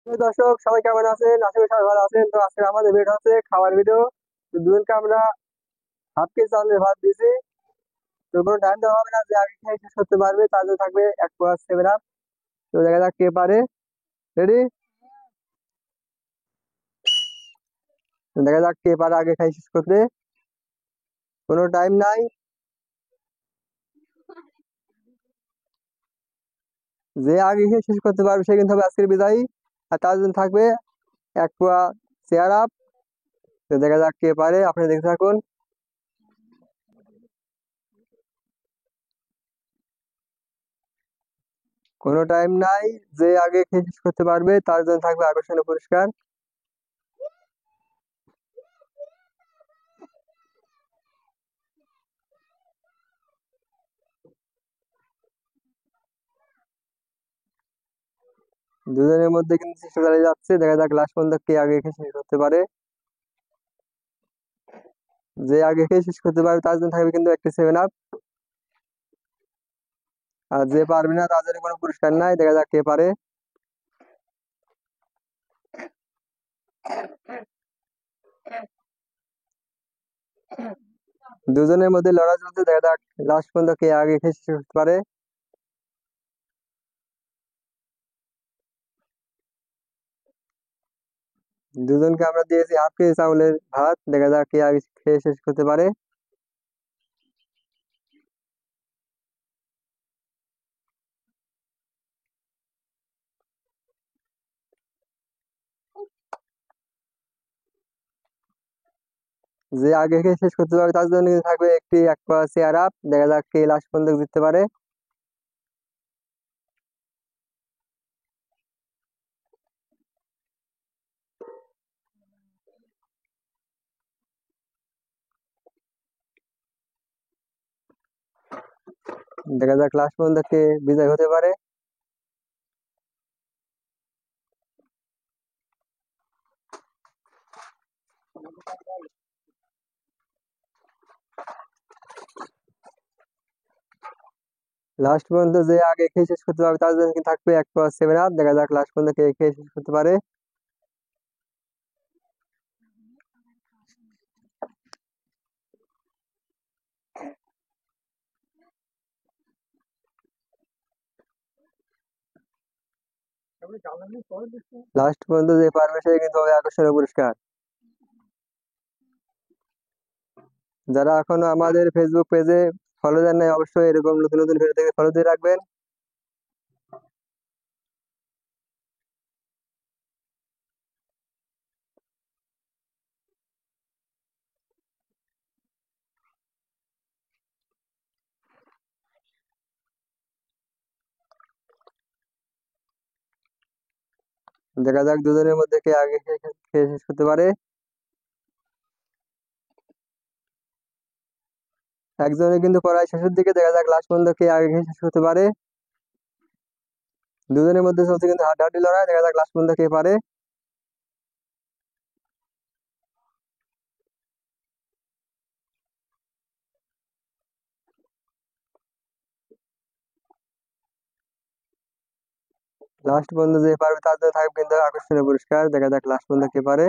তো দর্শক সবাই কেমন আছেন? আশা করি সবাই ভালো আছেন। তো আজকে আমাদের ভিডিও হচ্ছে খাবার ভিডিও। তো দুজনকে আমরা হাফ কেজি চাউলের ভাত দিয়েছি। তো কোনো টাইম দেওয়া হবে না, যে আগে খেয়ে শেষ করতে পারবে তার জন্য থাকবে এক প্লাস 7 আপ। তো দেখা যাক কে পারে। রেডি? দেখা যাক কে পারে আগে খাই শেষ করতে। কোনো টাইম নাই। যে আগে খেয়ে শেষ করতে পারবে সে কিন্তু হবে আজকের বিদায়ী। আর তার জন্য থাকবে এক পোয়া 7 আপ। তো দেখা যাক কে পারে, আপনি দেখতে থাকুন। কোনো টাইম নাই। যে আগে খেয়ে শেষ করতে পারবে তার জন্য থাকবে আকর্ষণীয় পুরস্কার। দুজনের মধ্যে কিন্তু চেষ্টা চালিয়ে যাচ্ছে, দেখা যাক লাস্ট পর্যন্ত কে আগে খেয়ে শেষ করতে পারে। যে আগে খেয়ে শেষ করতে পারবে তার জন্য থাকবে কিন্তু একটি 7 আপ। আর যে পারবে না তার জন্য কোনো পুরস্কার নাই। দেখা যাক কে পারে। দুজনের মধ্যে লড়াই চলছে, দেখা যাক লাস্ট পর্যন্ত কে আগে খেয়ে শেষ করতে পারে। দুজনকে আমরা দিয়েছি হাফ কেজি চাউলের ভাত, দেখা যাক কে আগে খেয়ে শেষ করতে পারে। যে আগে খেয়ে শেষ করতে পারবে তার জন্য কিন্তু থাকবে একটি এক পা 7 আপ। দেখা যাক কে লাস্ট পর্যন্ত জিততে পারে। দেখা যাক লাস্ট পর্যন্ত কে বিজয় হতে পারে। লাস্ট পর্যন্ত যে আগে খেয়ে শেষ করতে পারবে তার জন্য কিন্তু থাকবে এক পা 7 আপ। দেখা যাক লাস্ট পর্যন্ত কে খেয়ে শেষ করতে পারে। লাস্ট পর্যন্ত যে পারবে সে কিন্তু হবে আকর্ষণীয় পুরস্কার। যারা এখনো আমাদের ফেসবুক পেজে ফলো দেন নাই, অবশ্যই এরকম নতুন নতুন ভিডিও থেকে ফলো দিয়ে রাখবেন। দেখা যাক দুজনের মধ্যে কে আগে খেয়ে শেষ করতে পারে। একজনে কিন্তু প্রায় শেষের দিকে, দেখা যাক লাস্ট পর্যন্ত কে আগে খেয়ে শেষ করতে পারে। দুজনের মধ্যে চলছে কিন্তু হাড্ডাহাড্ডি লড়াই, দেখা যাক লাস্ট পর্যন্ত কে পারে। লাস্ট পর্যন্ত যে পারবে তার জন্য থাকবে কিন্তু আকর্ষণীয় পুরস্কার। দেখা যাক লাস্ট পর্যন্ত কে পারে।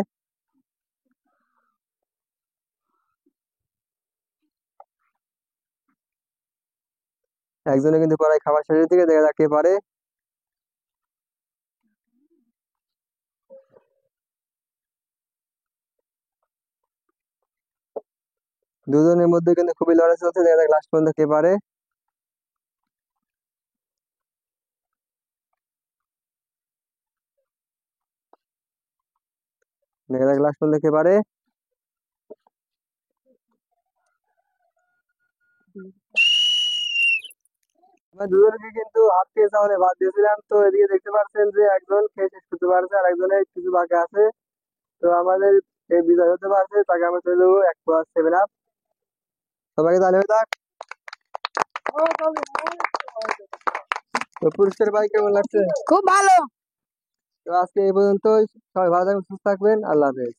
একজনে কিন্তু প্রায় খাবার শেষের দিকে, দেখা যাক কে পারে। দুজনের মধ্যে কিন্তু খুবই লড়াই চলছে, দেখা যাক লাস্ট পর্যন্ত কে পারে। দেখা যাক লাস্ট পর্যন্ত কে পারে। আমরা দুজনকে কিন্তু হাফ কেজি চাউলে ভাত দিয়েছিলাম। তো এদিকে দেখতে পাচ্ছেন যে একজন খেয়ে শেষ করতে পারছে আর একজনের কিছু বাকি আছে। তো আমাদের যে বিজয় হতে পারছে তাকে আমরা চলে দেবো এক প্লাস 7 আপ। সবাইকে তাহলে হয়ে থাক। তো পুরস্কার ভাই কেমন লাগছে? খুব ভালো। তো আজকে এই পর্যন্তই। সবাই ভালো থাকবেন, সুস্থ থাকবেন। আল্লাহ হাফেজ।